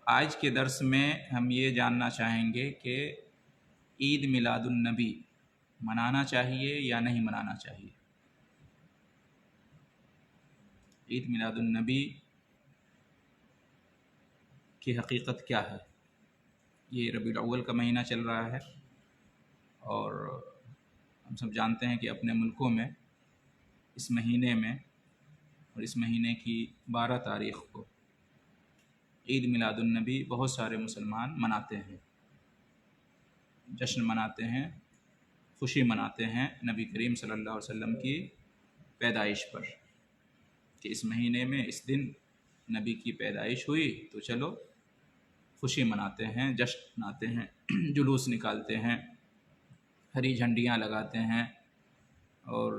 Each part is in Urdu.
آج کے درس میں ہم یہ جاننا چاہیں گے کہ عید میلاد النبی منانا چاہیے یا نہیں منانا چاہیے۔ عید میلاد النبی کی حقیقت کیا ہے؟ یہ ربیع الاول کا مہینہ چل رہا ہے اور ہم سب جانتے ہیں کہ اپنے ملکوں میں اس مہینے میں اور اس مہینے کی 12 تاریخ کو عید میلاد النبی بہت سارے مسلمان مناتے ہیں، جشن مناتے ہیں، خوشی مناتے ہیں نبی کریم صلی اللہ علیہ وسلم کی پیدائش پر، کہ اس مہینے میں اس دن نبی کی پیدائش ہوئی تو چلو خوشی مناتے ہیں، جشن مناتے ہیں، جلوس نکالتے ہیں، ہری جھنڈیاں لگاتے ہیں اور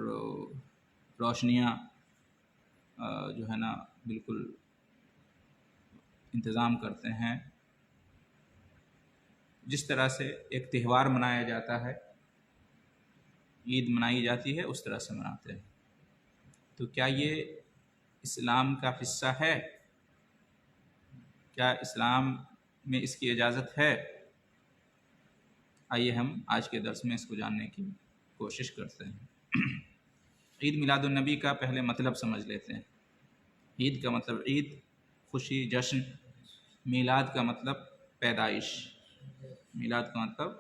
روشنیاں جو ہے نا بالکل انتظام کرتے ہیں۔ جس طرح سے ایک تہوار منایا جاتا ہے، عید منائی جاتی ہے، اس طرح سے مناتے ہیں۔ تو کیا یہ اسلام کا حصہ ہے؟ کیا اسلام میں اس کی اجازت ہے؟ آئیے ہم آج کے درس میں اس کو جاننے کی کوشش کرتے ہیں۔ عید میلاد النبی کا پہلے مطلب سمجھ لیتے ہیں۔ عید کا مطلب عید، خوشی، جشن۔ میلاد کا مطلب پیدائش، میلاد کا مطلب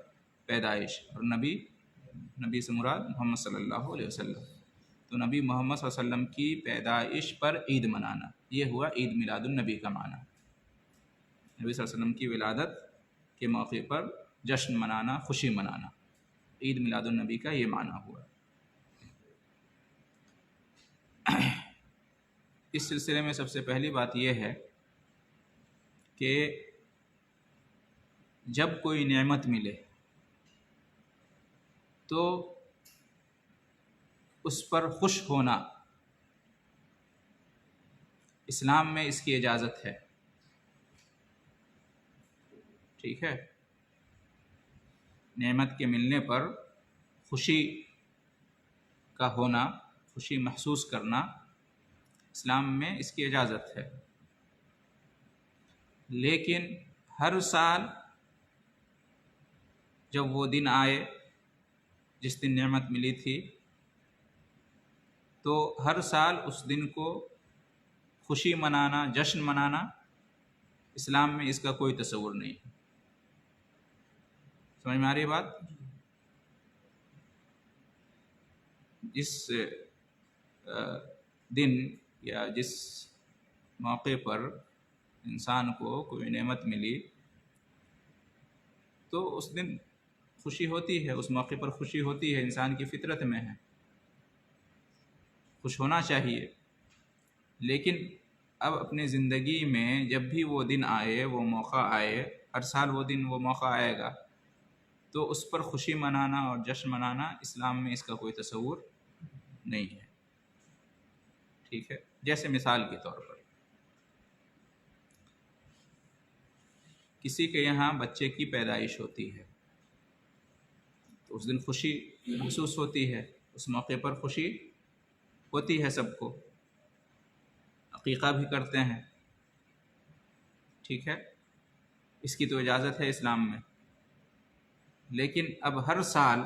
پیدائش، اور نبی سے مراد محمد صلی اللہ علیہ وسلم۔ تو نبی محمد صلی اللہ علیہ وسلم کی پیدائش پر عید منانا، یہ ہوا عید میلاد النبی کا معنی۔ نبی صلی اللہ علیہ وسلم کی ولادت کے موقع پر جشن منانا، خوشی منانا، عید میلاد النبی کا یہ معنی ہوا۔ اس سلسلے میں سب سے پہلی بات یہ ہے کہ جب کوئی نعمت ملے تو اس پر خوش ہونا اسلام میں اس کی اجازت ہے، ٹھیک ہے؟ نعمت کے ملنے پر خوشی کا ہونا، خوشی محسوس کرنا، اسلام میں اس کی اجازت ہے۔ لیکن ہر سال جب وہ دن آئے جس دن نعمت ملی تھی، تو ہر سال اس دن کو خوشی منانا، جشن منانا، اسلام میں اس کا کوئی تصور نہیں ہے۔ سمجھ میں آ رہی ہے بات؟ جس دن یا جس موقع پر انسان کو کوئی نعمت ملی تو اس دن خوشی ہوتی ہے، اس موقع پر خوشی ہوتی ہے، انسان کی فطرت میں ہے، خوش ہونا چاہیے۔ لیکن اب اپنی زندگی میں جب بھی وہ دن آئے، وہ موقع آئے، ہر سال وہ دن وہ موقع آئے گا، تو اس پر خوشی منانا اور جشن منانا اسلام میں اس کا کوئی تصور نہیں ہے، ٹھیک ہے؟ جیسے مثال کے طور پر کسی کے یہاں بچے کی پیدائش ہوتی ہے تو اس دن خوشی محسوس ہوتی ہے، اس موقع پر خوشی ہوتی ہے، سب کو عقیقہ بھی کرتے ہیں، ٹھیک ہے؟ اس کی تو اجازت ہے اسلام میں۔ لیکن اب ہر سال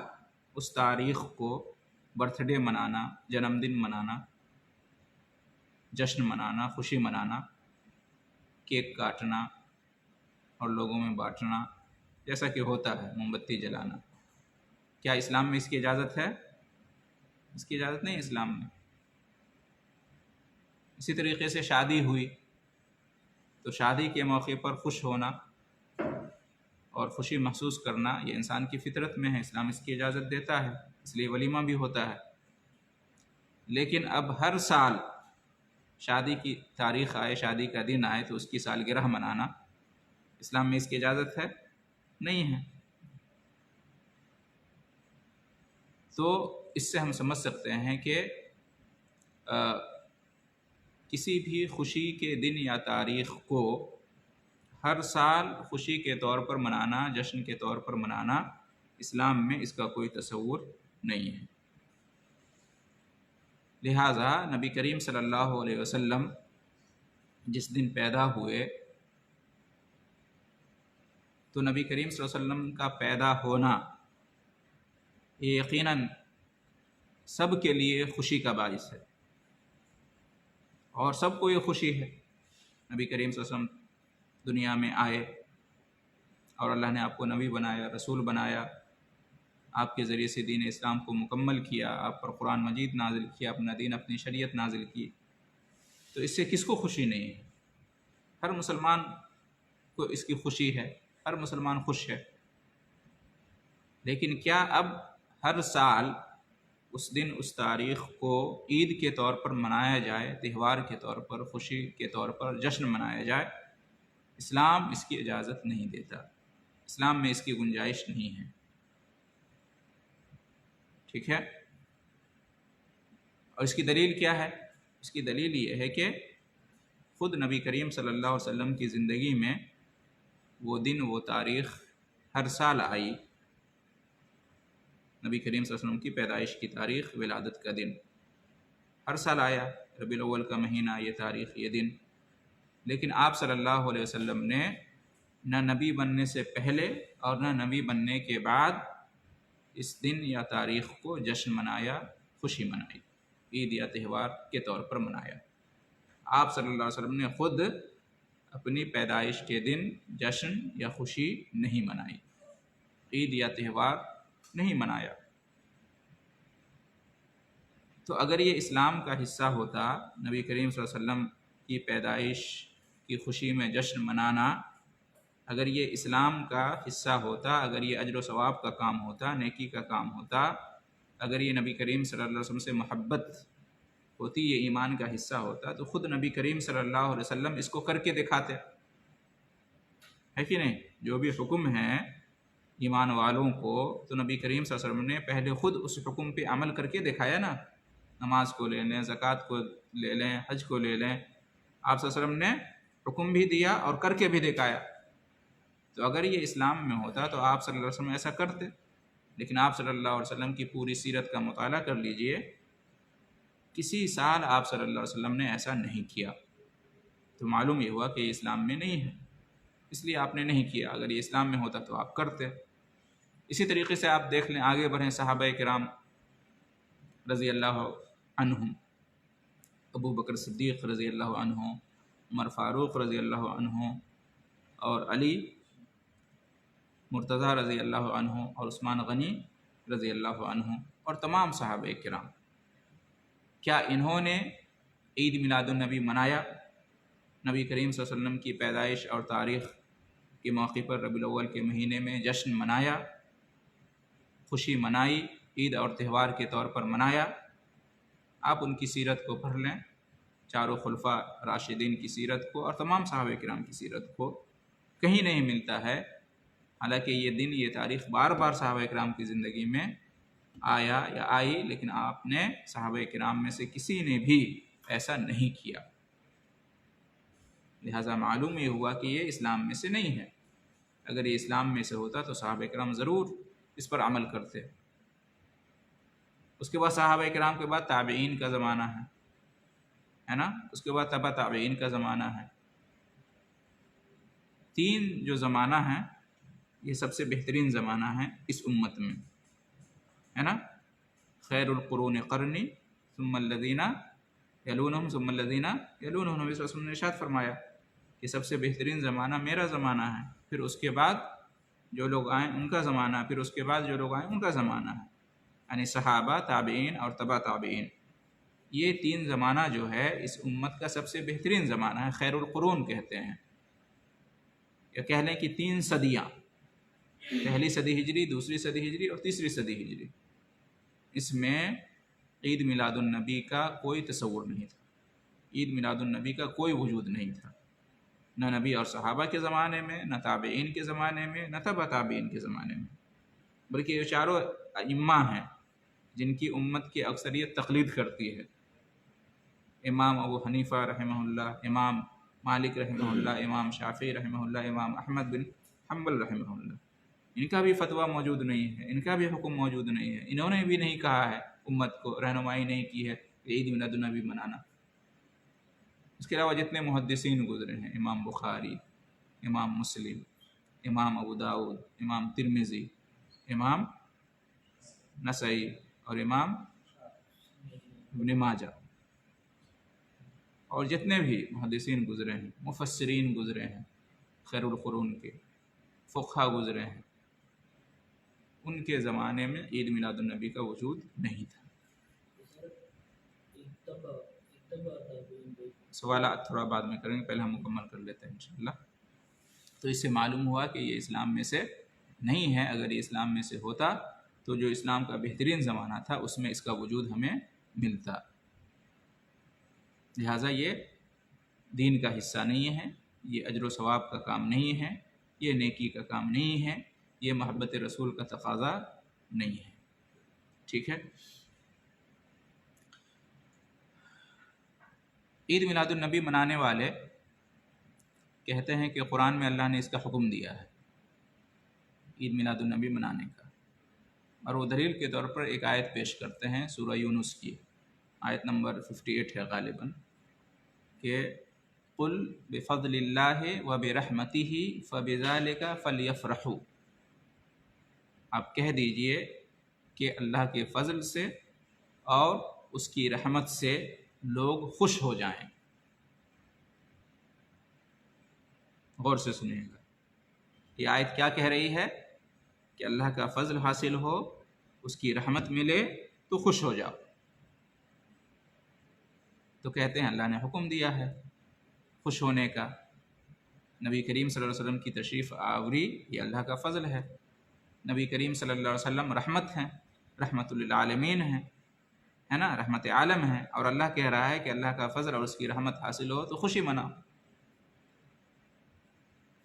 اس تاریخ کو برتھ ڈے منانا، جنم دن منانا، جشن منانا، خوشی منانا، کیک کاٹنا اور لوگوں میں بانٹنا، جیسا کہ ہوتا ہے، موم بتی جلانا، کیا اسلام میں اس کی اجازت ہے؟ اس کی اجازت نہیں اسلام میں۔ اسی طریقے سے شادی ہوئی تو شادی کے موقع پر خوش ہونا اور خوشی محسوس کرنا یہ انسان کی فطرت میں ہے، اسلام اس کی اجازت دیتا ہے، اس لیے ولیمہ بھی ہوتا ہے۔ لیکن اب ہر سال شادی کی تاریخ آئے، شادی کا دن آئے تو اس کی سالگرہ منانا، اسلام میں اس کی اجازت ہے؟ نہیں ہے۔ تو اس سے ہم سمجھ سکتے ہیں کہ کسی بھی خوشی کے دن یا تاریخ کو ہر سال خوشی کے طور پر منانا، جشن کے طور پر منانا، اسلام میں اس کا کوئی تصور نہیں ہے۔ لہٰذا نبی کریم صلی اللہ علیہ وسلم جس دن پیدا ہوئے تو نبی کریم صلی اللہ علیہ وسلم کا پیدا ہونا یہ یقیناً سب کے لیے خوشی کا باعث ہے، اور سب کو یہ خوشی ہے نبی کریم صلی اللہ علیہ وسلم دنیا میں آئے اور اللہ نے آپ کو نبی بنایا، رسول بنایا، آپ کے ذریعے سے دین اسلام کو مکمل کیا، آپ پر قرآن مجید نازل کیا، اپنا دین اپنی شریعت نازل کی، تو اس سے کس کو خوشی نہیں ہے؟ ہر مسلمان کو اس کی خوشی ہے، ہر مسلمان خوش ہے۔ لیکن کیا اب ہر سال اس دن اس تاریخ کو عید کے طور پر منایا جائے، تہوار کے طور پر، خوشی کے طور پر جشن منایا جائے؟ اسلام اس کی اجازت نہیں دیتا، اسلام میں اس کی گنجائش نہیں ہے، ٹھیک ہے؟ اور اس کی دلیل کیا ہے؟ اس کی دلیل یہ ہے کہ خود نبی کریم صلی اللہ علیہ وسلم کی زندگی میں وہ دن، وہ تاریخ ہر سال آئی۔ نبی کریم صلی اللہ علیہ وسلم کی پیدائش کی تاریخ، ولادت کا دن ہر سال آیا، ربیع الاول کا مہینہ، یہ تاریخ، یہ دن، لیکن آپ صلی اللہ علیہ وسلم نے نہ نبی بننے سے پہلے اور نہ نبی بننے کے بعد اس دن یا تاریخ کو جشن منایا، خوشی منائی، عید یا تہوار کے طور پر منایا۔ آپ صلی اللہ علیہ وسلم نے خود اپنی پیدائش کے دن جشن یا خوشی نہیں منائی، عید یا تہوار نہیں منایا۔ تو اگر یہ اسلام کا حصہ ہوتا، نبی کریم صلی اللہ علیہ وسلم کی پیدائش کی خوشی میں جشن منانا، اگر یہ اسلام کا حصہ ہوتا، اگر یہ اجر و ثواب کا کام ہوتا، نیکی کا کام ہوتا، اگر یہ نبی کریم صلی اللہ علیہ وسلم سے محبت ہوتی، یہ ایمان کا حصہ ہوتا، تو خود نبی کریم صلی اللہ علیہ وسلم اس کو کر کے دکھاتے، ہے کہ نہیں؟ جو بھی حکم ہے ایمان والوں کو، تو نبی کریم صلی اللہ علیہ وسلم نے پہلے خود اس حکم پہ عمل کر کے دکھایا نا۔ نماز کو لے لیں، زکوٰۃ کو لے لیں، حج کو لے لیں، آپ صلی اللہ علیہ وسلم نے حکم بھی دیا اور کر کے بھی دکھایا۔ تو اگر یہ اسلام میں ہوتا تو آپ صلی اللہ علیہ وسلم ایسا کرتے، لیکن آپ صلی اللہ علیہ وسلم کی پوری سیرت کا مطالعہ کر لیجئے، کسی سال آپ صلی اللہ علیہ وسلم نے ایسا نہیں کیا، تو معلوم یہ ہوا کہ یہ اسلام میں نہیں ہے، اس لیے آپ نے نہیں کیا۔ اگر یہ اسلام میں ہوتا تو آپ کرتے۔ اسی طریقے سے آپ دیکھ لیں، آگے بڑھیں، صحابہ کرام رضی اللہ عنہم، ابو بکر صدیق رضی اللہ عنہ، عمر فاروق رضی اللہ عنہ، اور علی مرتضیٰ رضی اللہ عنہ، اور عثمان غنی رضی اللہ عنہ، اور تمام صحابہ کرام، کیا انہوں نے عید میلاد النبی منایا؟ نبی کریم صلی اللہ علیہ وسلم کی پیدائش اور تاریخ کے موقع پر ربیع الاول کے مہینے میں جشن منایا، خوشی منائی، عید اور تہوار کے طور پر منایا؟ آپ ان کی سیرت کو پڑھ لیں، چاروں خلفاء راشدین کی سیرت کو اور تمام صحابہ کرام کی سیرت کو، کہیں نہیں ملتا ہے۔ حالانکہ یہ دن، یہ تاریخ بار بار صحابہ کرام کی زندگی میں آیا یا آئی، لیکن آپ نے، صحابہ کرام میں سے کسی نے بھی ایسا نہیں کیا، لہٰذا معلوم یہ ہوا کہ یہ اسلام میں سے نہیں ہے۔ اگر یہ اسلام میں سے ہوتا تو صحابہ کرام ضرور اس پر عمل کرتے۔ اس کے بعد صحابہ کرام کے بعد تابعین کا زمانہ ہے نا، اس کے بعد تبع تابعین کا زمانہ ہے۔ تین جو زمانہ ہیں یہ سب سے بہترین زمانہ ہے اس امت میں، ہے نا۔ خیر القرون قرنی ثم الذین یلونہم ثم الذین یلونہم، نبی صلی اللہ علیہ وسلم نے ارشاد فرمایا کہ سب سے بہترین زمانہ میرا زمانہ ہے، پھر اس کے بعد جو لوگ آئیں ان کا زمانہ، پھر اس کے بعد جو لوگ آئیں ان کا زمانہ ہے، یعنی صحابہ، تابعین اور تبع تابعین۔ یہ تین زمانہ جو ہے اس امت کا سب سے بہترین زمانہ ہے، خیر القرون کہتے ہیں، یا کہہ لیں کہ تین صدیاں، پہلی صدی ہجری، دوسری صدی ہجری اور تیسری صدی ہجری، اس میں عید میلاد النبی کا کوئی تصور نہیں تھا، عید میلاد النبی کا کوئی وجود نہیں تھا، نہ نبی اور صحابہ کے زمانے میں، نہ تابعین کے زمانے میں، نہ تبع تابعین کے زمانے میں، بلکہ یہ چاروں ائمہ ہیں جن کی امت کی اکثریت تقلید کرتی ہے۔ امام ابو حنیفہ رحمہ اللہ، امام مالک رحمہ اللہ، امام شافعی رحمہ اللہ، امام احمد بن حنبل رحمہ اللہ، ان کا بھی فتویٰ موجود نہیں ہے، ان کا بھی حکم موجود نہیں ہے، انہوں نے بھی نہیں کہا ہے، امت کو رہنمائی نہیں کی ہے کہ عید میلاد النبی منانا۔ اس کے علاوہ جتنے محدثین گزرے ہیں، امام بخاری، امام مسلم، امام ابو داؤد، امام ترمذی، امام نسائی اور امام ابن ماجہ، اور جتنے بھی محدثین گزرے ہیں، مفسرین گزرے ہیں، خیر القرون کے فقہا گزرے ہیں، ان کے زمانے میں عید میلاد النبی کا وجود نہیں تھا۔ سوالات تھوڑا بعد میں کریں گے، پہلے ہم مکمل کر لیتے ہیں انشاءاللہ۔ تو اس سے معلوم ہوا کہ یہ اسلام میں سے نہیں ہے۔ اگر یہ اسلام میں سے ہوتا تو جو اسلام کا بہترین زمانہ تھا اس میں اس کا وجود ہمیں ملتا۔ لہٰذا یہ دین کا حصہ نہیں ہے، یہ اجر و ثواب کا کام نہیں ہے، یہ نیکی کا کام نہیں ہے، یہ محبت رسول کا تقاضا نہیں ہے۔ ٹھیک ہے۔ عید میلاد النبی منانے والے کہتے ہیں کہ قرآن میں اللہ نے اس کا حکم دیا ہے، عید میلاد النبی منانے کا، اور وہ دلیل کے طور پر ایک آیت پیش کرتے ہیں سورہ یونس کی، آیت نمبر 58 ہے غالباً، کہ قل بفضل اللہ وبرحمتہ فبذلک فلیفرحوا، آپ کہہ دیجئے کہ اللہ کے فضل سے اور اس کی رحمت سے لوگ خوش ہو جائیں۔ غور سے سنیے گا، یہ آیت کیا کہہ رہی ہے؟ کہ اللہ کا فضل حاصل ہو، اس کی رحمت ملے تو خوش ہو جاؤ۔ تو کہتے ہیں اللہ نے حکم دیا ہے خوش ہونے کا، نبی کریم صلی اللہ علیہ وسلم کی تشریف آوری یہ اللہ کا فضل ہے، نبی کریم صلی اللہ علیہ وسلم رحمت ہیں، رحمت للعالمین ہیں، ہے نا، رحمت عالم ہے، اور اللہ کہہ رہا ہے کہ اللہ کا فضل اور اس کی رحمت حاصل ہو تو خوشی مناؤ۔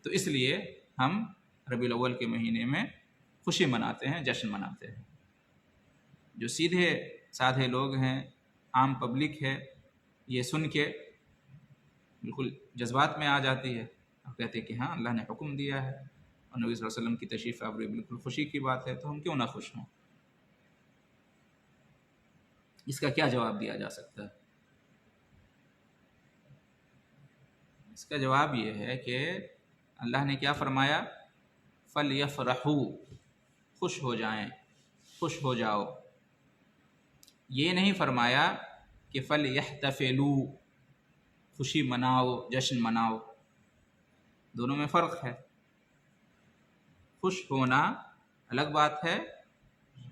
تو اس لیے ہم ربیع الاول کے مہینے میں خوشی مناتے ہیں، جشن مناتے ہیں۔ جو سیدھے سادھے لوگ ہیں، عام پبلک ہے، یہ سن کے بالکل جذبات میں آ جاتی ہے اور کہتے ہیں کہ ہاں اللہ نے حکم دیا ہے اور نبی صلی اللہ علیہ وسلم کی تشریف آوری بالکل خوشی کی بات ہے، تو ہم کیوں نہ خوش ہوں؟ اس کا کیا جواب دیا جا سکتا ہے؟ اس کا جواب یہ ہے کہ اللہ نے کیا فرمایا؟ فَلْيَفْرَحُوا، خوش ہو جائیں، خوش ہو جاؤ۔ یہ نہیں فرمایا کہ فَلْيَحْتَفِلُوا، خوشی مناؤ، جشن مناؤ۔ دونوں میں فرق ہے۔ خوش ہونا الگ بات ہے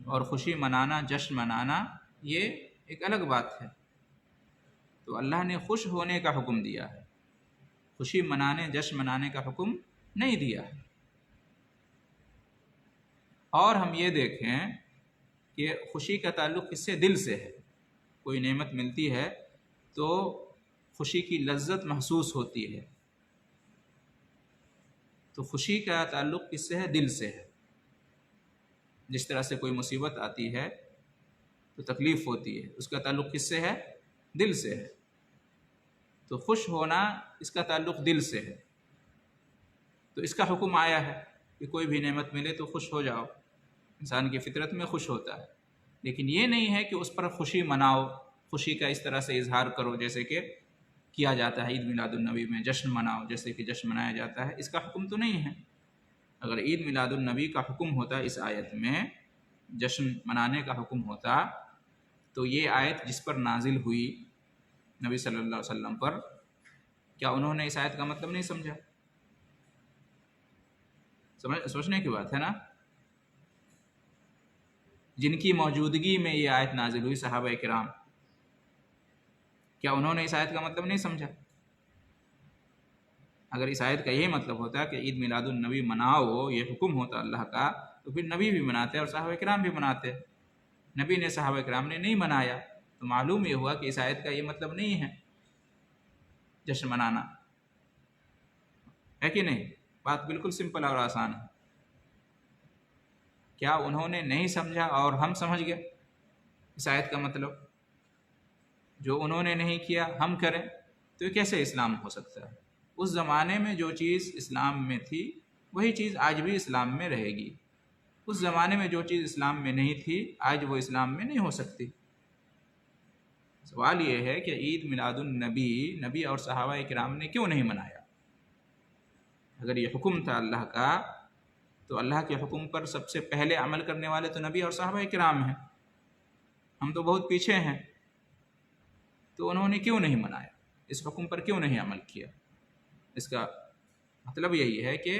اور خوشی منانا، جشن منانا یہ ایک الگ بات ہے۔ تو اللہ نے خوش ہونے کا حکم دیا ہے، خوشی منانے، جشن منانے کا حکم نہیں دیا ہے۔ اور ہم یہ دیکھیں کہ خوشی کا تعلق کس سے؟ دل سے ہے۔ کوئی نعمت ملتی ہے تو خوشی کی لذت محسوس ہوتی ہے، تو خوشی کا تعلق کس سے ہے؟ دل سے ہے۔ جس طرح سے کوئی مصیبت آتی ہے تو تکلیف ہوتی ہے، اس کا تعلق کس سے ہے؟ دل سے ہے۔ تو خوش ہونا اس کا تعلق دل سے ہے، تو اس کا حکم آیا ہے کہ کوئی بھی نعمت ملے تو خوش ہو جاؤ، انسان کی فطرت میں خوش ہوتا ہے، لیکن یہ نہیں ہے کہ اس پر خوشی مناؤ، خوشی کا اس طرح سے اظہار کرو جیسے کہ کیا جاتا ہے عید میلاد النبی میں، جشن مناؤ جیسے کہ جشن منایا جاتا ہے۔ اس کا حکم تو نہیں ہے۔ اگر عید میلاد النبی کا حکم ہوتا اس آیت میں، جشن منانے کا حکم ہوتا، تو یہ آیت جس پر نازل ہوئی نبی صلی اللہ علیہ وسلم پر، کیا انہوں نے اس آیت کا مطلب نہیں سمجھا؟ سوچنے کی بات ہے نا۔ جن کی موجودگی میں یہ آیت نازل ہوئی، صحابہ کرام، کیا انہوں نے اس آیت کا مطلب نہیں سمجھا؟ اگر اس آیت کا یہ مطلب ہوتا کہ عید میلاد النبی مناؤ، یہ حکم ہوتا اللہ کا، تو پھر نبی بھی مناتے اور صحابہ کرام بھی مناتے۔ نبی نے، صحابہ کرام نے نہیں منایا، تو معلوم یہ ہوا کہ اس آیت کا یہ مطلب نہیں ہے جشن منانا، ہے کہ نہیں؟ بات بالکل سمپل اور آسان ہے۔ کیا انہوں نے نہیں سمجھا اور ہم سمجھ گئے اس آیت کا مطلب؟ جو انہوں نے نہیں کیا ہم کریں تو یہ کیسے اسلام ہو سکتا ہے؟ اس زمانے میں جو چیز اسلام میں تھی وہی چیز آج بھی اسلام میں رہے گی، اس زمانے میں جو چیز اسلام میں نہیں تھی آج وہ اسلام میں نہیں ہو سکتی۔ سوال یہ ہے کہ عید میلاد النبی نبی اور صحابہ کرام نے کیوں نہیں منایا؟ اگر یہ حکم تھا اللہ کا تو اللہ کے حکم پر سب سے پہلے عمل کرنے والے تو نبی اور صحابہ کرام ہیں، ہم تو بہت پیچھے ہیں۔ تو انہوں نے کیوں نہیں منایا، اس حکم پر کیوں نہیں عمل کیا؟ اس کا مطلب یہی ہے کہ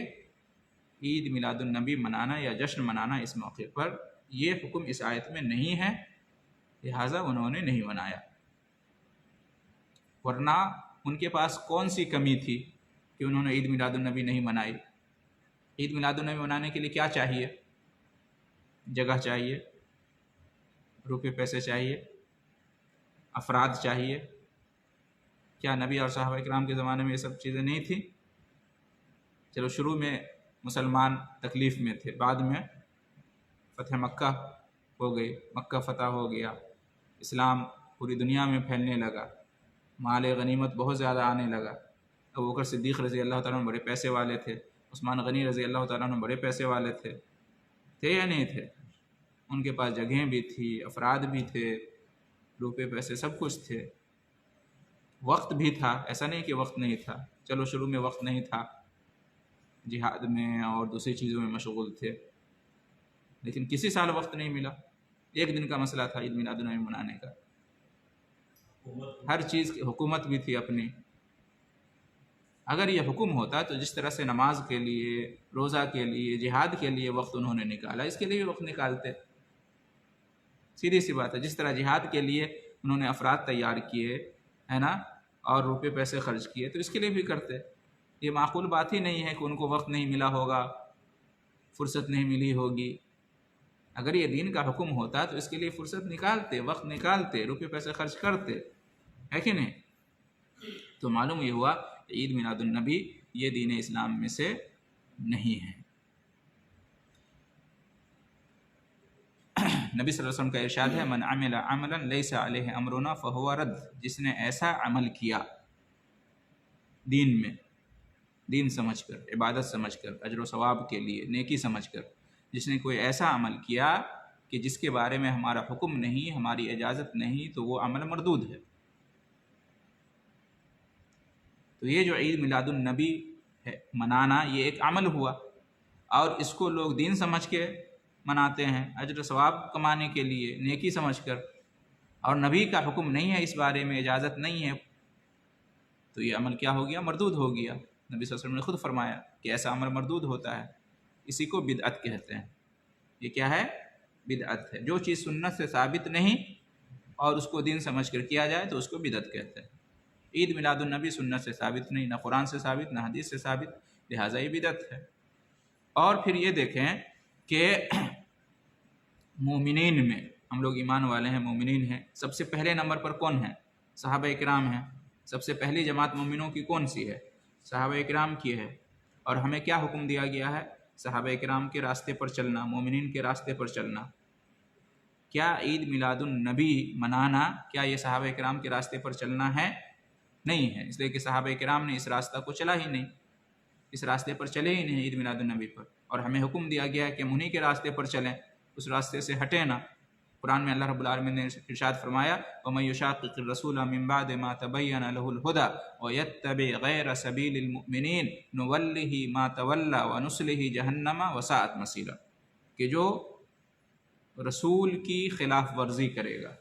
عید میلاد النبی منانا یا جشن منانا اس موقع پر یہ حکم اس آیت میں نہیں ہے، لہٰذا انہوں نے نہیں منایا۔ ورنہ ان کے پاس کون سی کمی تھی کہ انہوں نے عید میلاد النبی نہیں منائی؟ عید میلاد النبی منانے کے لیے کیا چاہیے؟ جگہ چاہیے، روپے پیسے چاہیے، افراد چاہیے۔ کیا نبی اور صحابہ کرام کے زمانے میں یہ سب چیزیں نہیں تھیں؟ چلو شروع میں مسلمان تکلیف میں تھے، بعد میں فتح مکہ ہو گئی، مکہ فتح ہو گیا، اسلام پوری دنیا میں پھیلنے لگا، مال غنیمت بہت زیادہ آنے لگا۔ ابوبکر صدیق رضی اللہ تعالیٰ عنہ بڑے پیسے والے تھے، عثمان غنی رضی اللہ تعالیٰ عنہ بڑے پیسے والے تھے یا نہیں تھے؟ ان کے پاس جگہیں بھی تھی، افراد بھی تھے، روپے پیسے سب کچھ تھے، وقت بھی تھا، ایسا نہیں کہ وقت نہیں تھا۔ چلو شروع میں وقت نہیں تھا، جہاد میں اور دوسری چیزوں میں مشغول تھے، لیکن کسی سال وقت نہیں ملا۔ ایک دن کا مسئلہ تھا عید میلاد النبی منانے کا، ہر چیز کی حکومت بھی تھی اپنی۔ اگر یہ حکم ہوتا تو جس طرح سے نماز کے لیے، روزہ کے لیے، جہاد کے لیے وقت انہوں نے نکالا، اس کے لیے بھی وقت نکالتے۔ سیدھی سی بات ہے، جس طرح جہاد کے لیے انہوں نے افراد تیار کیے ہے نا، اور روپے پیسے خرچ کیے، تو اس کے لیے بھی کرتے۔ یہ معقول بات ہی نہیں ہے کہ ان کو وقت نہیں ملا ہوگا، فرصت نہیں ملی ہوگی۔ اگر یہ دین کا حکم ہوتا تو اس کے لیے فرصت نکالتے، وقت نکالتے، روپے پیسے خرچ کرتے، ہے کہ نہیں؟ تو معلوم یہ ہوا کہ عید میلاد النبی یہ دین اسلام میں سے نہیں ہے۔ نبی صلی اللہ علیہ وسلم کا ارشاد ہے، من عمل عملا لیس علیہ امرنا فہو رد، جس نے ایسا عمل کیا دین میں، دین سمجھ کر، عبادت سمجھ کر، اجر و ثواب کے لیے، نیکی سمجھ کر، جس نے کوئی ایسا عمل کیا کہ جس کے بارے میں ہمارا حکم نہیں، ہماری اجازت نہیں، تو وہ عمل مردود ہے۔ تو یہ جو عید میلاد النبی ہے منانا، یہ ایک عمل ہوا، اور اس کو لوگ دین سمجھ کے مناتے ہیں، اجر و ثواب کمانے کے لیے، نیکی سمجھ کر، اور نبی کا حکم نہیں ہے اس بارے میں، اجازت نہیں ہے، تو یہ عمل کیا ہو گیا؟ مردود ہو گیا۔ نبی صلی اللہ علیہ وسلم نے خود فرمایا کہ ایسا عمل مردود ہوتا ہے، اسی کو بدعت کہتے ہیں۔ یہ کیا ہے؟ بدعت ہے۔ جو چیز سنت سے ثابت نہیں اور اس کو دین سمجھ کر کیا جائے تو اس کو بدعت کہتے ہیں۔ عید میلاد النبی سنت سے ثابت نہیں، نہ قرآن سے ثابت، نہ حدیث سے ثابت، لہٰذا یہ بدعت ہے۔ اور پھر یہ دیکھیں کہ مومنین میں، ہم لوگ ایمان والے ہیں، مومنین ہیں، سب سے پہلے نمبر پر کون ہیں؟ صحابہ کرام ہیں۔ سب سے پہلی جماعت مومنوں کی کون سی ہے؟ صحابہ کرام کی ہے۔ اور ہمیں کیا حکم دیا گیا ہے؟ صحابہ کرام کے راستے پر چلنا، مومنین کے راستے پر چلنا۔ کیا عید میلاد النبی منانا، کیا یہ صحابہ کرام کے راستے پر چلنا ہے؟ نہیں ہے، اس لیے کہ صحابہ کرام نے اس راستہ کو چلا ہی نہیں، اس راستے پر چلے ہی نہیں عید میلاد النبی پر، اور ہمیں حکم دیا گیا ہے کہ ہم انہی کے راستے پر چلیں، اس راستے سے ہٹیں نہ۔ قرآن میں اللہ رب العالمین نے ارشاد فرمایا، وَمَن يُشَاقِقِ الرَّسُولَ مِن بَعْدِ مَا تَبَيَّنَ لَهُ الْهُدَى وَيَتَّبِعْ غَيْرَ سَبِيلِ الْمُؤْمِنِينَ نُوَلِّهِ مَا تَوَلَّى وَنُصْلِهِ جَهَنَّمَ وَسَاءَتْ مَصِيرًا، کہ جو رسول کی خلاف ورزی کرے گا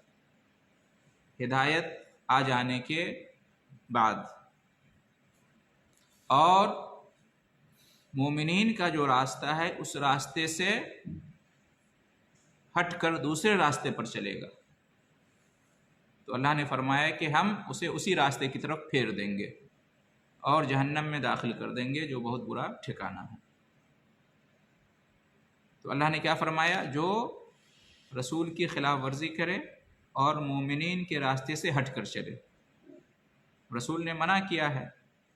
ہدایت آ جانے کے بعد، اور مومنین کا جو راستہ ہے اس راستے سے ہٹ کر دوسرے راستے پر چلے گا، تو اللہ نے فرمایا کہ ہم اسے اسی راستے کی طرف پھیر دیں گے اور جہنم میں داخل کر دیں گے، جو بہت برا ٹھکانہ ہے۔ تو اللہ نے کیا فرمایا؟ جو رسول کی خلاف ورزی کرے اور مومنین کے راستے سے ہٹ کر چلے۔ رسول نے منع کیا ہے،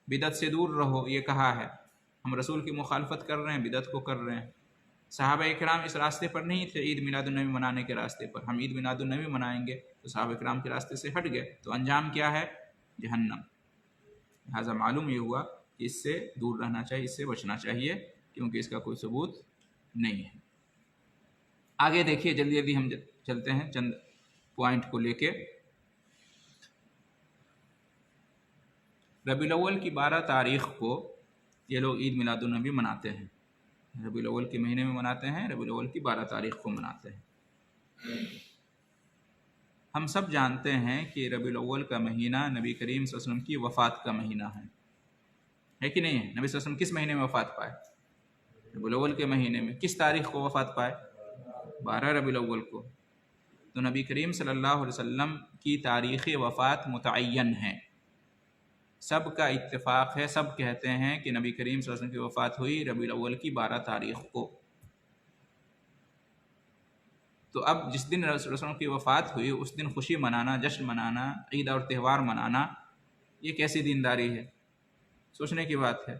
بدعت سے دور رہو، یہ کہا ہے، ہم رسول کی مخالفت کر رہے ہیں، بدعت کو کر رہے ہیں۔ صحابہ کرام اس راستے پر نہیں تھے، عید میلاد النبی منانے کے راستے پر، ہم عید میلاد النبی منائیں گے، تو صحابہ کرام کے راستے سے ہٹ گئے، تو انجام کیا ہے؟ جہنم۔ لہٰذا معلوم یہ ہوا کہ اس سے دور رہنا چاہیے، اس سے بچنا چاہیے، کیونکہ اس کا کوئی ثبوت نہیں ہے۔ آگے دیکھیے، جلدی جلدی ہم چلتے ہیں چند پوائنٹ کو لے کے۔ ربیع الاول کی 12 تاریخ کو یہ لوگ عید میلاد النبی مناتے ہیں، ربیع الاول کے مہینے میں مناتے ہیں، ربیع الاول کی 12 تاریخ کو مناتے ہیں۔ ہم سب جانتے ہیں کہ ربیع الاول کا مہینہ نبی کریم صلی اللہ علیہ وسلم کی وفات کا مہینہ ہے کہ نہیں ہے؟ نبی صلی اللہ علیہ وسلم کس مہینے میں وفات پائے؟ ربیع الاول کے مہینے میں۔ کس تاریخ کو وفات پائے؟ 12 ربیع الاول کو۔ تو نبی کریم صلی اللہ علیہ وسلم کی تاریخ وفات متعین ہے، سب کا اتفاق ہے، سب کہتے ہیں کہ نبی کریم صلی اللہ علیہ وسلم کی وفات ہوئی ربیع الاول کی 12 تاریخ کو۔ تو اب جس دن رسول اللہ صلی اللہ علیہ وسلم کی وفات ہوئی اس دن خوشی منانا، جشن منانا، عید اور تہوار منانا، یہ کیسی دینداری ہے؟ سوچنے کی بات ہے۔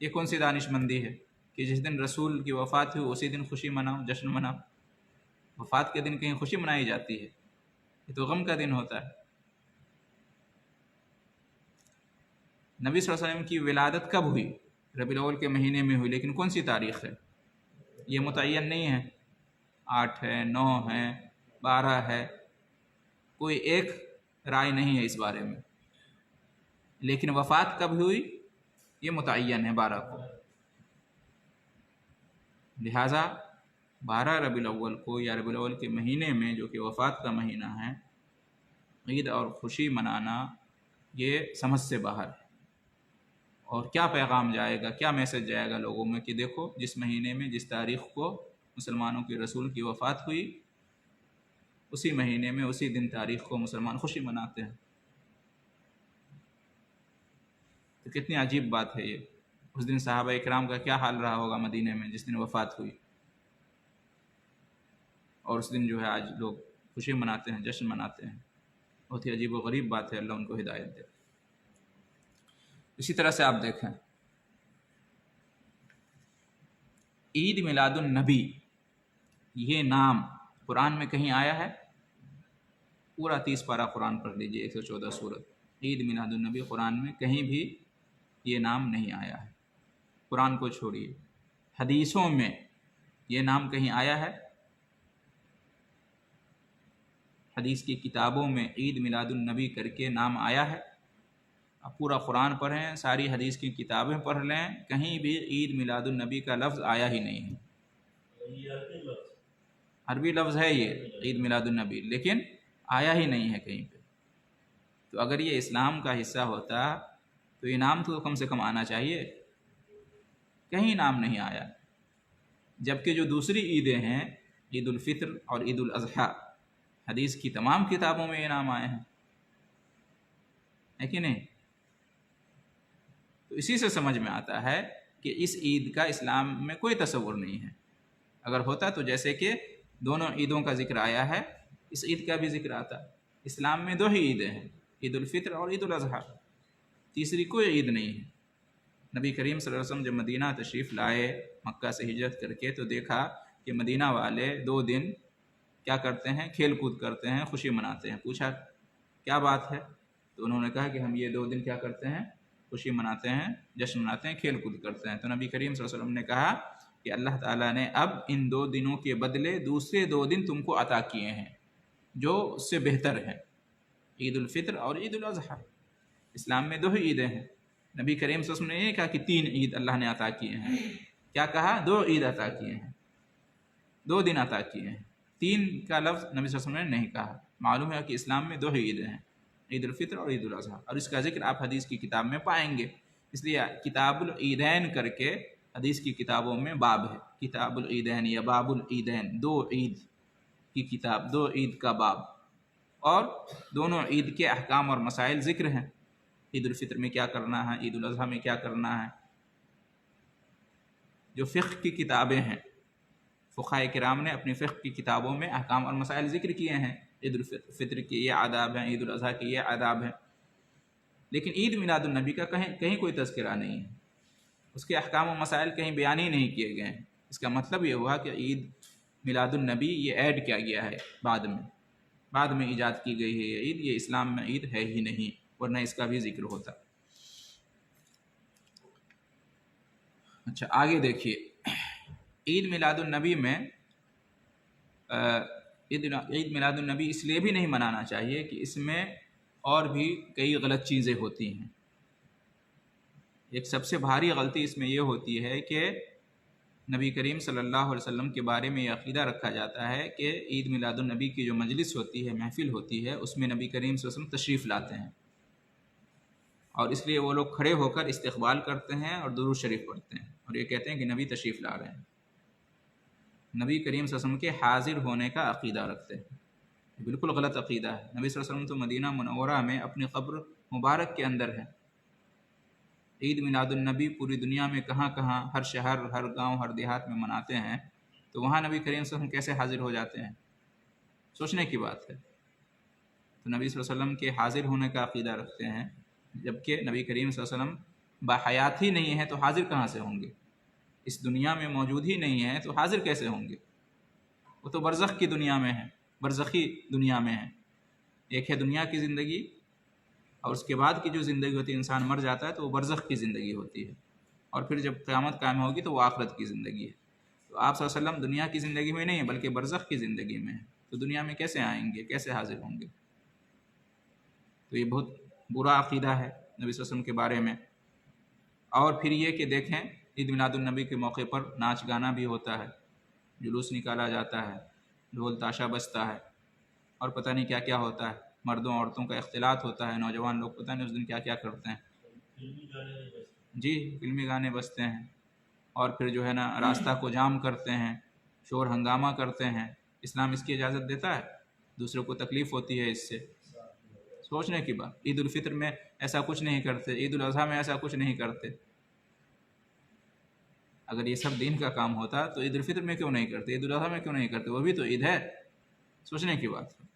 یہ کون سی دانش مندی ہے کہ جس دن رسول کی وفات ہوئی اسی دن خوشی مناؤ، جشن مناؤ؟ وفات کے دن کہیں خوشی منائی جاتی ہے؟ یہ تو غم کا دن ہوتا ہے۔ نبی صلی اللہ علیہ وسلم کی ولادت کب ہوئی؟ ربیع الاول کے مہینے میں ہوئی، لیکن کون سی تاریخ ہے؟ یہ متعین نہیں ہے، 8 ہے، 9 ہے، 12 ہے، کوئی ایک رائے نہیں ہے اس بارے میں، لیکن وفات کب ہوئی یہ متعین ہے 12 کو۔ لہٰذا 12 ربیع الاول کو یا ربیع الاول کے مہینے میں جو کہ وفات کا مہینہ ہے، عید اور خوشی منانا یہ سمجھ سے باہر ہے۔ اور کیا پیغام جائے گا، کیا میسج جائے گا لوگوں میں کہ دیکھو جس مہینے میں جس تاریخ کو مسلمانوں کے رسول کی وفات ہوئی اسی مہینے میں اسی دن تاریخ کو مسلمان خوشی مناتے ہیں۔ تو کتنی عجیب بات ہے یہ۔ اس دن صحابہ اکرام کا کیا حال رہا ہوگا مدینے میں جس دن وفات ہوئی، اور اس دن جو ہے آج لوگ خوشی مناتے ہیں، جشن مناتے ہیں۔ بہت ہی عجیب و غریب بات ہے، اللہ ان کو ہدایت دے۔ اسی طرح سے آپ دیکھیں عید میلاد النبی، یہ نام قرآن میں کہیں آیا ہے؟ پورا 30 پارہ قرآن پڑھ لیجئے، 114 سورت، عید میلاد النبی قرآن میں کہیں بھی یہ نام نہیں آیا ہے۔ قرآن کو چھوڑیے، حدیثوں میں یہ نام کہیں آیا ہے؟ حدیث کی کتابوں میں عید میلاد النبی کر کے نام آیا ہے؟ آپ پورا قرآن پڑھیں، ساری حدیث کی کتابیں پڑھ لیں، کہیں بھی عید میلاد النبی کا لفظ آیا ہی نہیں ہے۔ عربی لفظ ہے یہ عید میلاد النبی، لیکن آیا ہی نہیں ہے کہیں پہ۔ تو اگر یہ اسلام کا حصہ ہوتا تو یہ نام تو کم سے کم آنا چاہیے، کہیں نام نہیں آیا۔ جبکہ جو دوسری عیدیں ہیں، عید الفطر اور عید الاضحیٰ، حدیث کی تمام کتابوں میں یہ نام آئے ہیں، ہے کہ نہیں؟ تو اسی سے سمجھ میں آتا ہے کہ اس عید کا اسلام میں کوئی تصور نہیں ہے۔ اگر ہوتا تو جیسے کہ دونوں عیدوں کا ذکر آیا ہے، اس عید کا بھی ذکر آتا۔ اسلام میں 2 ہی عیدیں ہیں، عید الفطر اور عید الاضحیٰ، تیسری کوئی عید نہیں ہے۔ نبی کریم صلی اللہ علیہ وسلم جب مدینہ تشریف لائے مکہ سے ہجرت کر کے، تو دیکھا کہ مدینہ والے 2 دن کیا کرتے ہیں؟ کھیل کود کرتے ہیں، خوشی مناتے ہیں۔ پوچھا کیا بات ہے؟ تو انہوں نے کہا کہ ہم یہ 2 دن کیا کرتے ہیں؟ خوشی مناتے ہیں، جشن مناتے ہیں، کھیل کود کرتے ہیں۔ تو نبی کریم صلی اللہ علیہ وسلم نے کہا کہ اللہ تعالیٰ نے اب ان 2 دنوں کے بدلے دوسرے 2 دن تم کو عطا کیے ہیں جو اس سے بہتر ہیں، عید الفطر اور عید الاضحیٰ۔ اسلام میں 2 ہی عیدیں ہیں۔ نبی کریم صلی اللہ علیہ وسلم نے یہ کہا کہ 3 عید اللہ نے عطا کیے ہیں، کیا کہا؟ 2 عید عطا کیے ہیں، 2 دن عطا کیے ہیں، 3 کا لفظ نبی صلی اللہ علیہ وسلم نے نہیں کہا۔ معلوم ہے کہ اسلام میں 2 ہی عیدیں ہیں، عید الفطر اور عید الاضحیٰ، اور اس کا ذکر آپ حدیث کی کتاب میں پائیں گے۔ اس لیے کتاب العیدین کر کے حدیث کی کتابوں میں باب ہے، کتاب العیدین یا باب العیدین، 2 عید کی کتاب، 2 عید کا باب، اور دونوں عید کے احکام اور مسائل ذکر ہیں۔ عید الفطر میں کیا کرنا ہے، عید الاضحیٰ میں کیا کرنا ہے۔ جو فقہ کی کتابیں ہیں، فقہاء کرام نے اپنی فقہ کی کتابوں میں احکام اور مسائل ذکر کیے ہیں، عید الفطر کے یہ آداب ہیں، عید الاضحیٰ کے یہ آداب ہیں، لیکن عید میلاد النبی کا کہیں کوئی تذکرہ نہیں ہے، اس کے احکام و مسائل کہیں بیان ہی نہیں کیے گئے ہیں۔ اس کا مطلب یہ ہوا کہ عید میلاد النبی یہ ایڈ کیا گیا ہے بعد میں ایجاد کی گئی ہے یہ عید، یہ اسلام میں عید ہے ہی نہیں، ورنہ اس کا بھی ذکر ہوتا۔ اچھا آگے دیکھیے، عید میلاد النبی میں عید میلاد النبی اس لیے بھی نہیں منانا چاہیے کہ اس میں اور بھی کئی غلط چیزیں ہوتی ہیں۔ ایک سب سے بھاری غلطی اس میں یہ ہوتی ہے کہ نبی کریم صلی اللہ علیہ وسلم کے بارے میں یہ عقیدہ رکھا جاتا ہے کہ عید میلاد النبی کی جو مجلس ہوتی ہے، محفل ہوتی ہے، اس میں نبی کریم صلی اللہ علیہ وسلم تشریف لاتے ہیں، اور اس لیے وہ لوگ کھڑے ہو کر استقبال کرتے ہیں اور درود شریف پڑھتے ہیں اور یہ کہتے ہیں کہ نبی تشریف لا رہے ہیں۔ نبی کریم صلی اللہ علیہ وسلم کے حاضر ہونے کا عقیدہ رکھتے ہیں، بالکل غلط عقیدہ ہے۔ نبی صلی اللہ علیہ وسلم تو مدینہ منورہ میں اپنی قبر مبارک کے اندر ہے۔ عید میلاد النبی پوری دنیا میں کہاں کہاں، ہر شہر، ہر گاؤں، ہر دیہات میں مناتے ہیں، تو وہاں نبی کریم صلی اللہ علیہ وسلم کیسے حاضر ہو جاتے ہیں؟ سوچنے کی بات ہے۔ تو نبی صلی اللہ علیہ وسلم کے حاضر ہونے کا عقیدہ رکھتے ہیں، جبکہ نبی کریم صلی اللہ علیہ وسلم باحیات ہی نہیں ہے تو حاضر کہاں سے ہوں گے؟ اس دنیا میں موجود ہی نہیں ہے تو حاضر کیسے ہوں گے؟ وہ تو برزخ کی دنیا میں ہے، برزخی دنیا میں ہے۔ ایک ہے دنیا کی زندگی، اور اس کے بعد کی جو زندگی ہوتی ہے، انسان مر جاتا ہے تو وہ برزخ کی زندگی ہوتی ہے، اور پھر جب قیامت قائم ہوگی تو وہ آخرت کی زندگی ہے۔ تو آپ صلی اللہ علیہ وسلم دنیا کی زندگی میں نہیں ہے بلکہ برزخ کی زندگی میں ہے، تو دنیا میں کیسے آئیں گے، کیسے حاضر ہوں گے؟ تو یہ بہت برا عقیدہ ہے نبی صلی اللہ علیہ وسلم کے بارے میں۔ اور پھر یہ کہ دیکھیں، عید میلاد النبی کے موقع پر ناچ گانا بھی ہوتا ہے، جلوس نکالا جاتا ہے، ڈھول تاشا بجتا ہے، اور پتہ نہیں کیا کیا ہوتا ہے، مردوں عورتوں کا اختلاط ہوتا ہے، نوجوان لوگ پتہ نہیں اس دن کیا کیا کرتے ہیں۔ جی، فلمی گانے بجتے ہیں، اور پھر جو ہے نا راستہ کو جام کرتے ہیں، شور ہنگامہ کرتے ہیں۔ اسلام اس کی اجازت دیتا ہے؟ دوسروں کو تکلیف ہوتی ہے اس سے۔ سوچنے کی بات۔ عید الفطر میں ایسا کچھ نہیں کرتے، عید الاضحیٰ میں ایسا کچھ نہیں کرتے۔ اگر یہ سب دین کا کام ہوتا تو عید الفطر میں کیوں نہیں کرتے، عید الاضحیٰ میں کیوں نہیں کرتے؟ وہ بھی تو عید ہے۔ سوچنے کی بات ہے۔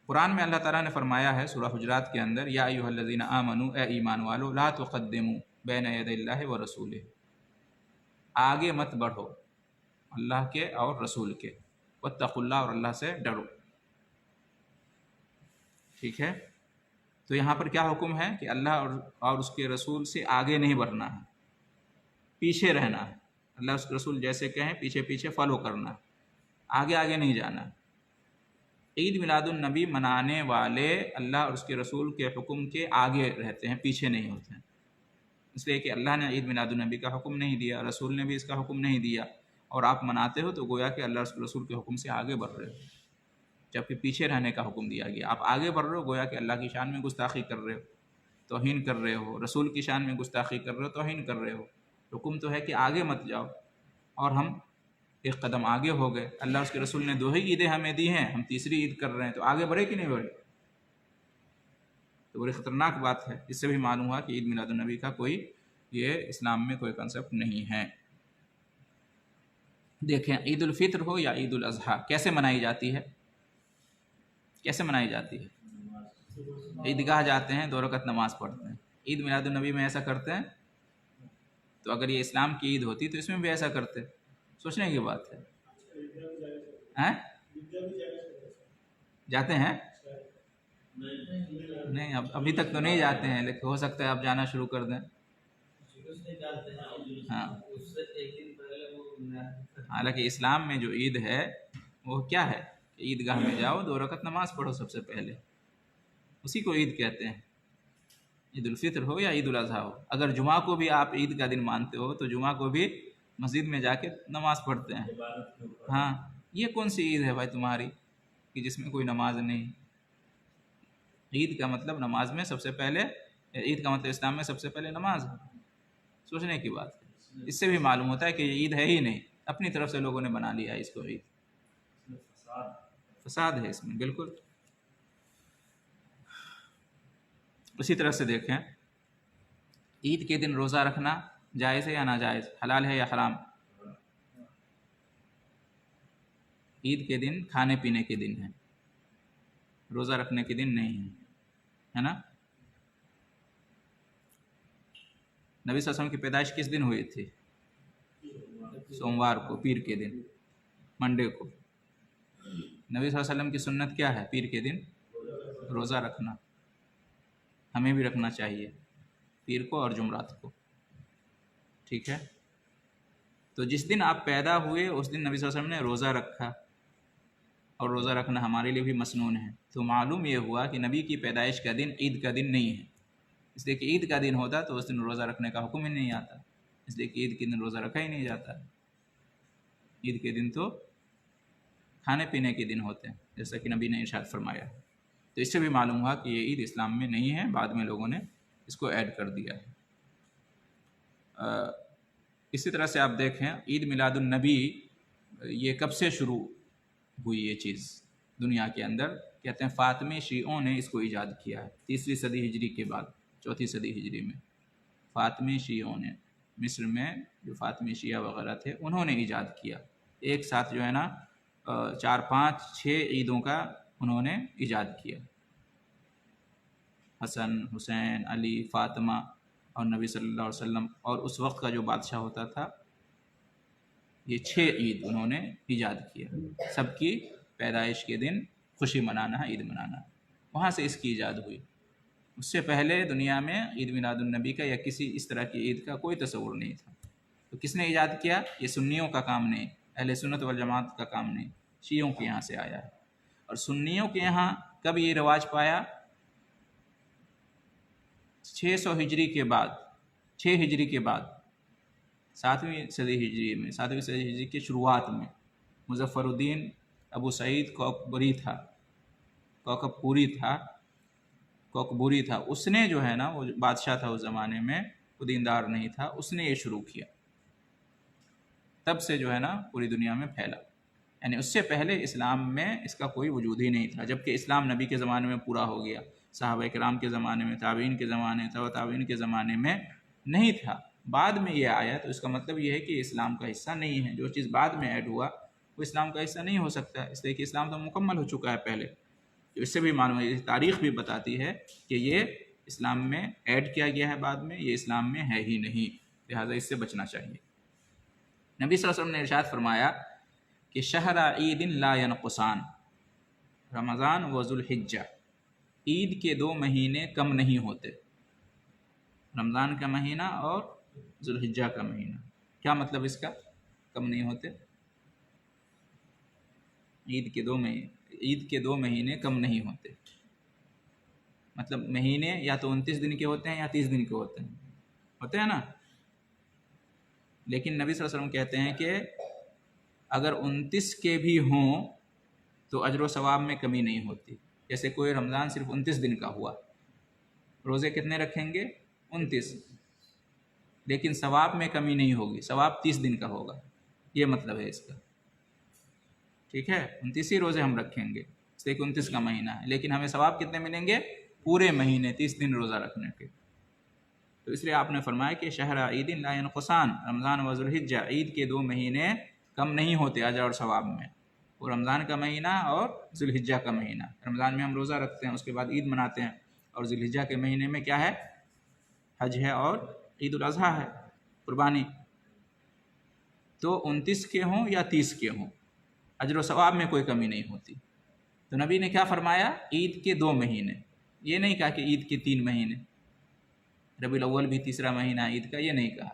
قرآن میں اللہ تعالیٰ نے فرمایا ہے سورہ حجرات کے اندر، یا ایھا الذین آمنوا، اے ایمان والو، لا تقدموا بین یدی اللہ ورسولہ، آگے مت بڑھو اللہ کے اور رسول کے، واتقوا اللہ، اور اللہ سے ڈرو۔ ٹھیک ہے؟ تو یہاں پر کیا حکم ہے کہ اللہ اور اس کے رسول سے آگے نہیں بڑھنا ہے، پیچھے رہنا ہے۔ اللہ اس کے رسول جیسے کہیں پیچھے پیچھے فالو کرنا ہے، آگے آگے نہیں جانا۔ عید میلاد النبی منانے والے اللہ اور اس کے رسول کے حکم کے آگے رہتے ہیں، پیچھے نہیں ہوتے ہیں، اس لیے کہ اللہ نے عید میلاد النبی کا حکم نہیں دیا، رسول نے بھی اس کا حکم نہیں دیا، اور آپ مناتے ہو تو گویا کہ اللہ اور اس کے رسول کے حکم سے آگے بڑھ رہے ہو، جبکہ پیچھے رہنے کا حکم دیا گیا۔ آپ آگے بڑھ رہے ہو، گویا کہ اللہ کی شان میں گستاخی کر رہے ہو، توہین کر رہے ہو، رسول کی شان میں گستاخی کر رہے ہو، توہین کر رہے ہو۔ حکم تو ہے کہ آگے مت جاؤ، اور ہم ایک قدم آگے ہو گئے۔ اللہ اور اس کے رسول نے 2 ہی عیدیں ہمیں دی ہیں، ہم تیسری عید کر رہے ہیں، تو آگے بڑھے کہ نہیں بڑھے؟ تو بڑی خطرناک بات ہے۔ اس سے بھی معلوم ہوا کہ عید میلاد النبی کا کوئی، یہ اسلام میں کوئی کنسیپٹ نہیں ہے۔ دیکھیں، عید الفطر ہو یا عید الاضحیٰ، کیسے منائی جاتی ہے؟ کیسے منائی جاتی ہے؟ عیدگاہ جاتے ہیں، 2 رکعت نماز پڑھتے ہیں۔ عید میلاد النبی میں ایسا کرتے ہیں؟ تو اگر یہ اسلام کی عید ہوتی تو اس میں بھی ایسا کرتے۔ سوچنے کی بات ہے۔ جاتے ہیں؟ نہیں، ابھی تک تو نہیں جاتے ہیں، لیکن ہو سکتا ہے آپ جانا شروع کر دیں۔ ہاں، حالانکہ اسلام میں جو عید ہے وہ کیا ہے؟ عیدگاہ میں جاؤ، 2 رکعت نماز پڑھو سب سے پہلے، اسی کو عید کہتے ہیں، عید الفطر ہو یا عید الاضحیٰ ہو۔ اگر جمعہ کو بھی آپ عید کا دن مانتے ہو تو جمعہ کو بھی مسجد میں جا کے نماز پڑھتے ہیں۔ ہاں، یہ کون سی عید ہے بھائی تمہاری کہ جس میں کوئی نماز نہیں؟ عید کا مطلب نماز میں سب سے پہلے، عید کا مطلب اسلام میں سب سے پہلے نماز ہے۔ سوچنے کی بات ہے۔ اس سے بھی معلوم ہوتا ہے کہ یہ عید ہے ہی نہیں، اپنی طرف سے لوگوں نے بنا لیا ہے اس کو عید۔ فساد ہے اس میں، بالکل۔ اسی طرح سے دیکھیں، عید کے دن روزہ رکھنا جائز ہے یا ناجائز، حلال ہے یا حرام؟ عید کے دن کھانے پینے کے دن ہے، روزہ رکھنے کے دن نہیں ہے نا؟ نبی صلی اللہ علیہ وسلم کی پیدائش کس دن ہوئی تھی؟ سوموار کو، پیر کے دن، منڈے کو۔ نبی صلی اللہ علیہ وسلم کی سنت کیا ہے؟ پیر کے دن روزہ رکھنا، ہمیں بھی رکھنا چاہیے، پیر کو اور جمعرات کو۔ ٹھیک ہے؟ تو جس دن آپ پیدا ہوئے اس دن نبی صلی اللہ علیہ وسلم نے روزہ رکھا، اور روزہ رکھنا ہمارے لیے بھی مسنون ہے۔ تو معلوم یہ ہوا کہ نبی کی پیدائش کا دن عید کا دن نہیں ہے، اس لیے کہ عید کا دن ہوتا تو اس دن روزہ رکھنے کا حکم ہی نہیں آتا۔ اس لیے کہ عید کے دن روزہ رکھا ہی نہیں جاتا ہے. عید کے دن تو کھانے پینے کے دن ہوتے ہیں، جیسا کہ نبی نے ارشاد فرمایا. تو اس سے بھی معلوم ہوا کہ یہ عید اسلام میں نہیں ہے، بعد میں لوگوں نے اس کو ایڈ کر دیا ہے. اسی طرح سے آپ دیکھیں عید میلاد النبی یہ کب سے شروع ہوئی یہ چیز دنیا کے اندر؟ کہتے ہیں فاطمی شیعوں نے اس کو ایجاد کیا ہے 3 صدی ہجری کے بعد، 4 صدی ہجری میں فاطمی شیعوں نے، مصر میں جو فاطمی شیعہ وغیرہ تھے انہوں نے ایجاد کیا. ایک ساتھ جو ہے نا 4 5 6 عیدوں کا انہوں نے ایجاد کیا. حسن، حسین، علی، فاطمہ اور نبی صلی اللہ علیہ وسلم، اور اس وقت کا جو بادشاہ ہوتا تھا، یہ 6 عید انہوں نے ایجاد کیا. سب کی پیدائش کے دن خوشی منانا ہے، عید منانا ہے، وہاں سے اس کی ایجاد ہوئی. اس سے پہلے دنیا میں عید میلاد النبی کا یا کسی اس طرح کی عید کا کوئی تصور نہیں تھا. تو کس نے ایجاد کیا؟ یہ سنیوں کا کام نہیں، اہل سنت والجماعت کا کام نہیں، شیعوں کے یہاں سے آیا ہے. اور سنیوں کے یہاں کب یہ رواج پایا؟ 600 ہجری کے بعد، 6 ہجری کے بعد، 7ویں صدی ہجری میں، 7ویں صدی ہجری کے شروعات میں مظفر الدین ابو سعید کوکبوری تھا، اس نے جو ہے نا، وہ بادشاہ تھا اس زمانے میں، وہ دیندار نہیں تھا، اس نے یہ شروع کیا. تب سے جو ہے نا پوری دنیا میں پھیلا. یعنی اس سے پہلے اسلام میں اس کا کوئی وجود ہی نہیں تھا، جبکہ اسلام نبی کے زمانے میں پورا ہو گیا، صحابہ کرام کے زمانے میں، تابعین کے زمانے، تابعین کے زمانے میں نہیں تھا. بعد میں یہ آیا، تو اس کا مطلب یہ ہے کہ اسلام کا حصہ نہیں ہے. جو چیز بعد میں ایڈ ہوا وہ اسلام کا حصہ نہیں ہو سکتا، اس لیے کہ اسلام تو مکمل ہو چکا ہے پہلے. تو اس سے بھی معلوم ہے، تاریخ بھی بتاتی ہے کہ یہ اسلام میں ایڈ کیا گیا ہے بعد میں، یہ اسلام میں ہے ہی نہیں، لہٰذا اس سے بچنا چاہیے. نبی صلی اللہ علیہ وسلم نے ارشاد فرمایا کہ شہر عید لا ینقصان، رمضان و ذوالحجہ، عید کے 2 مہینے کم نہیں ہوتے، رمضان کا مہینہ اور ذوالحجہ کا مہینہ. کیا مطلب اس کا کم نہیں ہوتے؟ عید کے 2 مہینے کم نہیں ہوتے، مطلب مہینے یا تو 29 دن کے ہوتے ہیں یا 30 دن کے ہوتے ہیں نا. لیکن نبی صلی اللہ علیہ وسلم کہتے ہیں کہ اگر 29 کے بھی ہوں تو اجر و ثواب میں کمی نہیں ہوتی. جیسے کوئی رمضان صرف 29 دن کا ہوا، روزے کتنے رکھیں گے؟ 29، لیکن ثواب میں کمی نہیں ہوگی، ثواب 30 دن کا ہوگا. یہ مطلب ہے اس کا، ٹھیک ہے؟ 29 ہی روزے ہم رکھیں گے، اس لیے کہ 29 کا مہینہ ہے، لیکن ہمیں ثواب کتنے ملیں گے؟ پورے مہینے 30 دن روزہ رکھنے کے. تو اس لیے آپ نے فرمایا کہ شہر عید لا ینقصان، رمضان و ذوالحجہ، عید کے 2 مہینے کم نہیں ہوتے اجر اور ثواب میں. وہ رمضان کا مہینہ اور ذوالحجہ کا مہینہ. رمضان میں ہم روزہ رکھتے ہیں، اس کے بعد عید مناتے ہیں، اور ذوالحجہ کے مہینے میں کیا ہے؟ حج ہے اور عید الاضحیٰ ہے، قربانی. تو 29 کے ہوں یا 30 کے ہوں، اجر و ثواب میں کوئی کمی نہیں ہوتی. تو نبی نے کیا فرمایا؟ عید کے 2 مہینے. یہ نہیں کہا کہ عید کے 3 مہینے، ربیع الاول بھی تیسرا مہینہ عید کا، یہ نہیں کہا.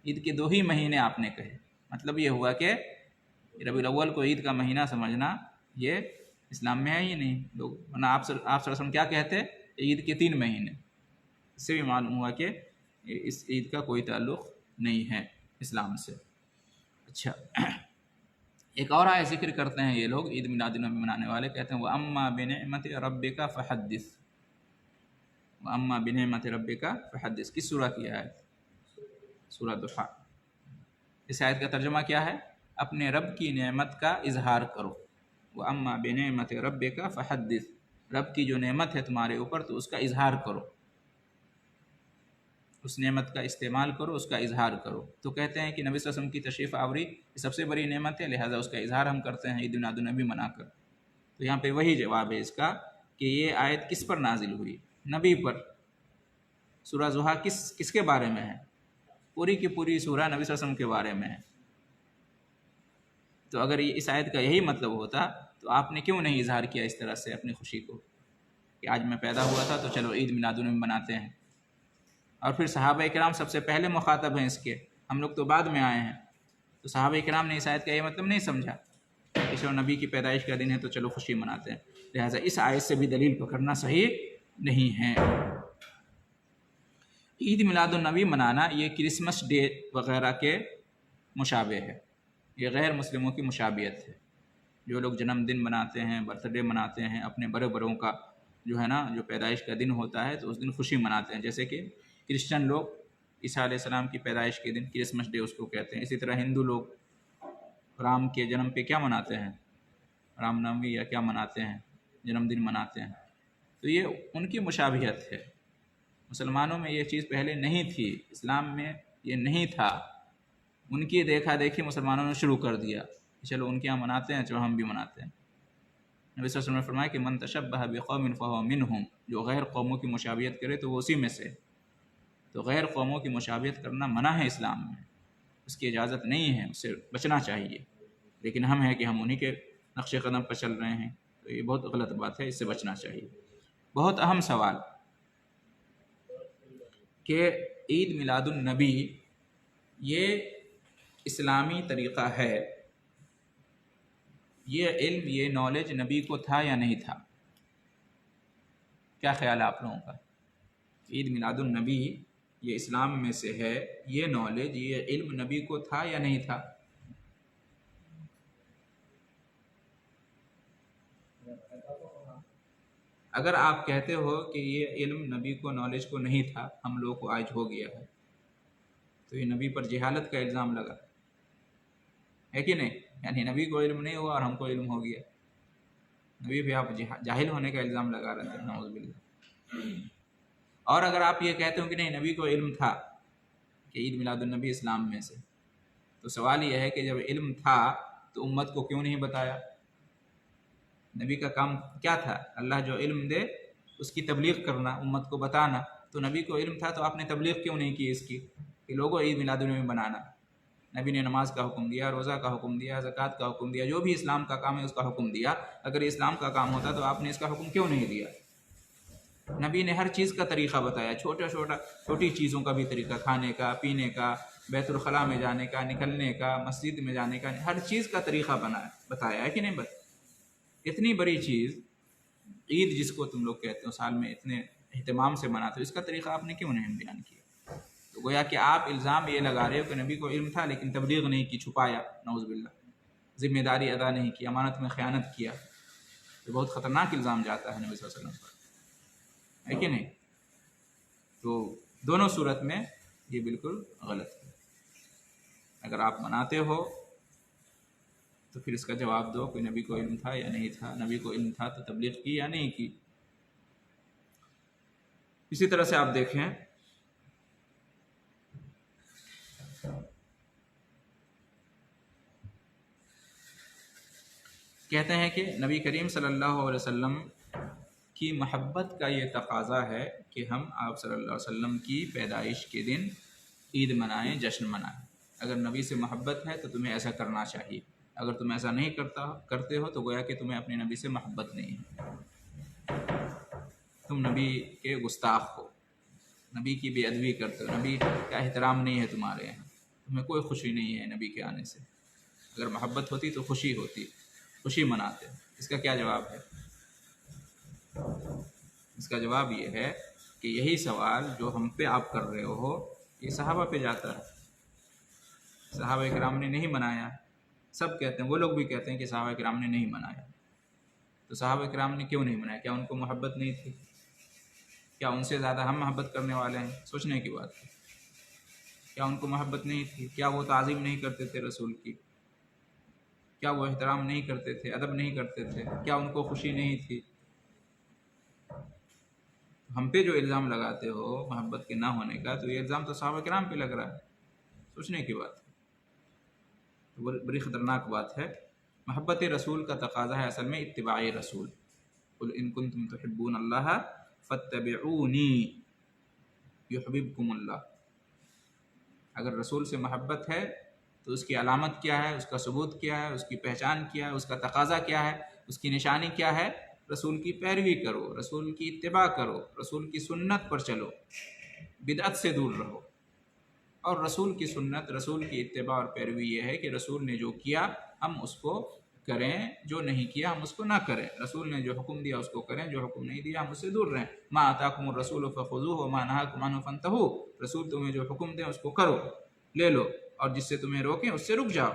عید کے 2 ہی مہینے آپ نے کہے. مطلب یہ ہوا کہ ربیع الاول کو عید کا مہینہ سمجھنا یہ اسلام میں ہے ہی نہیں. لوگ ورنہ آپ صلی اللہ علیہ وسلم کیا کہتے؟ عید کے 3 مہینے. اس سے بھی معلوم ہوا کہ اس عید کا کوئی تعلق نہیں ہے اسلام سے. اچھا، ایک اور آیت ذکر کرتے ہیں یہ لوگ عید میلاد النبی منانے والے، کہتے ہیں وَأَمَّا بِنِعْمَةِ رَبِّكَ فَحَدِّثْ. وَأَمَّا بِنِعْمَةِ رَبِّكَ فَحَدِّثْ کس سورہ کی آیت؟ سورہ ضحیٰ. اس آیت کا ترجمہ کیا ہے؟ اپنے رب کی نعمت کا اظہار کرو. وَأَمَّا بِنِعْمَةِ رَبِّكَ فَحَدِّثْ، رب کی جو نعمت ہے تمہارے اوپر تو اس کا اظہار کرو، اس نعمت کا استعمال کرو، اس کا اظہار کرو. تو کہتے ہیں کہ نبی صلی اللہ علیہ وسلم کی تشریف آوری یہ سب سے بڑی نعمت ہے، لہٰذا اس کا اظہار ہم کرتے ہیں عید میلاد النبی منا کر. تو یہاں پہ وہی جواب ہے اس کا کہ یہ آیت کس پر نازل ہوئی؟ نبی پر. سورہ ضحیٰ کس کے بارے میں ہے؟ پوری کی پوری سورہ نبی صلی اللہ علیہ وسلم کے بارے میں ہے. تو اگر اس آیت کا یہی مطلب ہوتا تو آپ نے کیوں نہیں اظہار کیا اس طرح سے اپنی خوشی کو کہ آج میں پیدا ہوا تھا تو چلو عید میلاد النبی مناتے ہیں. اور پھر صحابہ کرام سب سے پہلے مخاطب ہیں اس کے، ہم لوگ تو بعد میں آئے ہیں. تو صحابہ کرام نے اس آیت کا یہ مطلب نہیں سمجھا کہ چلو نبی کی پیدائش کا دن ہے تو چلو خوشی مناتے ہیں. لہٰذا اس آیت سے بھی دلیل پکڑنا صحیح نہیں ہے. عید میلاد النبی منانا یہ کرسمس ڈے وغیرہ کے مشابہ ہے، یہ غیر مسلموں کی مشابہت ہے۔ جو لوگ جنم دن مناتے ہیں، برتھ ڈے مناتے ہیں، اپنے بڑے بڑوں کا جو ہے نا جو پیدائش کا دن ہوتا ہے تو اس دن خوشی مناتے ہیں، جیسے کہ کرسچن لوگ عیسیٰ علیہ السلام کی پیدائش کے دن کرسمس ڈے اس کو کہتے ہیں۔ اسی طرح ہندو لوگ رام کے جنم پہ کیا مناتے ہیں، رام نومی یا کیا مناتے ہیں، جنم دن مناتے ہیں۔ تو یہ ان کی مشابہت ہے۔ مسلمانوں میں یہ چیز پہلے نہیں تھی، اسلام میں یہ نہیں تھا، ان کی دیکھا دیکھی مسلمانوں نے شروع کر دیا، چلو ان کے یہاں مناتے ہیں چلو ہم بھی مناتے ہیں۔ نبی صلی اللہ علیہ وسلم نے فرمایا کہ من تشبہ بقوم فہو منہم، جو غیر قوموں کی مشابہت کرے تو وہ اسی میں سے۔ تو غیر قوموں کی مشابہت کرنا منع ہے اسلام میں، اس کی اجازت نہیں ہے، اس سے بچنا چاہیے، لیکن ہم ہیں کہ ہم انہی کے نقش قدم پر چل رہے ہیں، تو یہ بہت غلط بات ہے، اس سے بچنا چاہیے۔ بہت اہم سوال کہ عید میلاد النبی یہ اسلامی طریقہ ہے، یہ علم یہ نالج نبی کو تھا یا نہیں تھا؟ کیا خیال ہے آپ لوگوں کا؟ عید میلاد النبی یہ اسلام میں سے ہے، یہ نالج یہ علم نبی کو تھا یا نہیں تھا؟ اگر آپ کہتے ہو کہ یہ علم نبی کو نالج کو نہیں تھا، ہم لوگوں کو آج ہو گیا ہے، تو یہ نبی پر جہالت کا الزام لگا ہے کہ نہیں؟ یعنی نبی کو علم نہیں ہوا اور ہم کو علم ہو گیا، نبی بھی آپ جاہل ہونے کا الزام لگا رہے تھے، نعوذ باللہ۔ اور اگر آپ یہ کہتے ہو کہ نہیں نبی کو علم تھا کہ عید میلاد النبی اسلام میں سے، تو سوال یہ ہے کہ جب علم تھا تو امت کو کیوں نہیں بتایا؟ نبی کا کام کیا تھا؟ اللہ جو علم دے اس کی تبلیغ کرنا، امت کو بتانا۔ تو نبی کو علم تھا تو آپ نے تبلیغ کیوں نہیں کی اس کی کہ لوگوں عید میلاد النبی بنانا؟ نبی نے نماز کا حکم دیا، روزہ کا حکم دیا، زکوٰۃ کا حکم دیا، جو بھی اسلام کا کام ہے اس کا حکم دیا۔ اگر یہ اسلام کا کام ہوتا تو آپ نے اس کا حکم کیوں نہیں دیا؟ نبی نے ہر چیز کا طریقہ بتایا، چھوٹی چیزوں کا بھی طریقہ، کھانے کا، پینے کا، بیت الخلاء میں جانے کا، نکلنے کا، مسجد میں جانے کا، ہر چیز کا طریقہ بتایا ہے کہ نہیں؟ بس اتنی بڑی چیز عید جس کو تم لوگ کہتے ہو سال میں اتنے اہتمام سے مناتے ہو، اس کا طریقہ آپ نے کیوں نہیں بیان کیا؟ تو گویا کہ آپ الزام یہ لگا رہے ہو کہ نبی کو علم تھا لیکن تبلیغ نہیں کی، چھپایا، نعوذ باللہ، ذمہ داری ادا نہیں کی، امانت میں خیانت کیا۔ یہ بہت خطرناک الزام جاتا ہے نبی صلی اللہ علیہ وسلم پر، ہے کہ نہیں؟ تو دونوں صورت میں یہ بالکل غلط ہے۔ اگر آپ مناتے ہو تو پھر اس کا جواب دو کہ نبی کو علم تھا یا نہیں تھا، نبی کو علم تھا تو تبلیغ کی یا نہیں کی۔ اسی طرح سے آپ دیکھیں کہتے ہیں کہ نبی کریم صلی اللہ علیہ وسلم کی محبت کا یہ تقاضا ہے کہ ہم آپ صلی اللہ علیہ وسلم کی پیدائش کے دن عید منائیں، جشن منائیں۔ اگر نبی سے محبت ہے تو تمہیں ایسا کرنا چاہیے، اگر تم ایسا نہیں کرتے ہو تو گویا کہ تمہیں اپنے نبی سے محبت نہیں ہے، تم نبی کے گستاخ ہو، نبی کی بے ادبی کرتے ہو، نبی کا احترام نہیں ہے تمہارے یہاں، تمہیں کوئی خوشی نہیں ہے نبی کے آنے سے۔ اگر محبت ہوتی تو خوشی ہوتی، خوشی مناتے۔ اس کا کیا جواب ہے؟ اس کا جواب یہ ہے کہ یہی سوال جو ہم پہ آپ کر رہے ہو یہ صحابہ پہ جاتا ہے۔ صحابہ کرام نے نہیں منایا، سب کہتے ہیں، وہ لوگ بھی کہتے ہیں کہ صحابہ کرام نے نہیں منایا۔ تو صحابہ کرام نے کیوں نہیں منایا؟ کیا ان کو محبت نہیں تھی؟ کیا ان سے زیادہ ہم محبت کرنے والے ہیں؟ سوچنے کی بات ہے۔ کیا ان کو محبت نہیں تھی؟ کیا وہ تعظیم نہیں کرتے تھے رسول کی؟ کیا وہ احترام نہیں کرتے تھے، ادب نہیں کرتے تھے؟ کیا ان کو خوشی نہیں تھی؟ ہم پہ جو الزام لگاتے ہو محبت کے نہ ہونے کا، تو یہ الزام تو صحابہ کرام پہ لگ رہا ہے، سوچنے کی بات ہے، بڑی خطرناک بات ہے۔ محبت رسول کا تقاضا ہے اصل میں اتباع رسول، قل ان کنتم تحبون اللہ فاتبعونی یحببکم اللہ۔ اگر رسول سے محبت ہے تو اس کی علامت کیا ہے، اس کا ثبوت کیا ہے، اس کی پہچان کیا ہے، اس کا تقاضا کیا ہے، اس کی نشانی کیا ہے؟ رسول کی پیروی کرو، رسول کی اتباع کرو، رسول کی سنت پر چلو، بدعت سے دور رہو۔ اور رسول کی سنت، رسول کی اتباع اور پیروی یہ ہے کہ رسول نے جو کیا ہم اس کو کریں، جو نہیں کیا ہم اس کو نہ کریں۔ رسول نے جو حکم دیا اس کو کریں، جو حکم نہیں دیا ہم اس سے دور رہیں۔ ما آتاکم الرسول فخذوہ وما نہاکم عنہ فانتہوا، رسول تمہیں جو حکم دیں اس کو کرو، لے لو، اور جس سے تمہیں روکیں اس سے رک جاؤ۔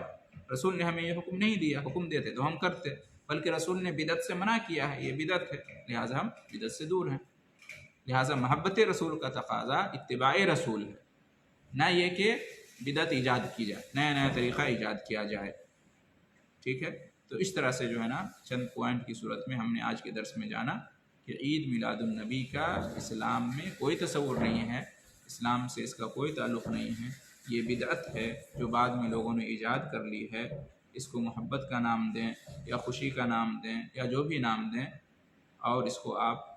رسول نے ہمیں یہ حکم نہیں دیا، حکم دیتے تو ہم کرتے، بلکہ رسول نے بدعت سے منع کیا ہے، یہ بدعت ہے، لہٰذا ہم بدعت سے دور ہیں۔ لہٰذا محبت رسول کا تقاضا اتباع رسول ہے، نہ یہ کہ بدعت ایجاد کی جائے، نیا نیا طریقہ ایجاد کیا جائے۔ ٹھیک ہے، تو اس طرح سے جو ہے نا چند پوائنٹ کی صورت میں ہم نے آج کے درس میں جانا کہ عید میلاد النبی کا اسلام میں کوئی تصور نہیں ہے، اسلام سے اس کا کوئی تعلق نہیں ہے، یہ بدعت ہے جو بعد میں لوگوں نے ایجاد کر لی ہے۔ اس کو محبت کا نام دیں یا خوشی کا نام دیں یا جو بھی نام دیں، اور اس کو آپ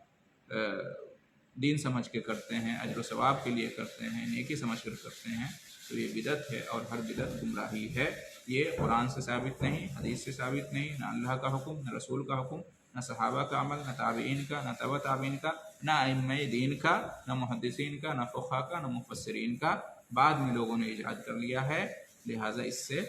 دین سمجھ کے کرتے ہیں، اجر و ثواب کے لیے کرتے ہیں، نیکی سمجھ کر کرتے ہیں، تو یہ بدعت ہے، اور ہر بدعت گمراہی ہے۔ یہ قرآن سے ثابت نہیں، حدیث سے ثابت نہیں، نہ اللہ کا حکم، نہ رسول کا حکم، نہ صحابہ کا عمل، نہ تابعین کا، نہ تبع تابعین کا، نہ ائمہ دین کا، نہ محدثین کا، نہ فقہا کا، نہ مفسرین کا، بعد میں لوگوں نے ایجاد کر لیا ہے، لہٰذا اس سے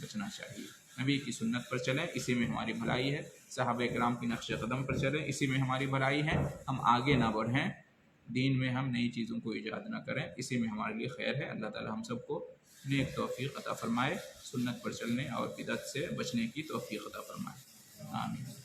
بچنا چاہیے۔ نبی کی سنت پر چلیں، اسی میں ہماری بھلائی ہے، صحابہ کرام کی نقش قدم پر چلیں، اسی میں ہماری بھلائی ہے، ہم آگے نہ بڑھیں، دین میں ہم نئی چیزوں کو ایجاد نہ کریں، اسی میں ہمارے لیے خیر ہے۔ اللہ تعالی ہم سب کو نیک توفیق عطا فرمائے، سنت پر چلنے اور بدعت سے بچنے کی توفیق عطا فرمائے، آمین۔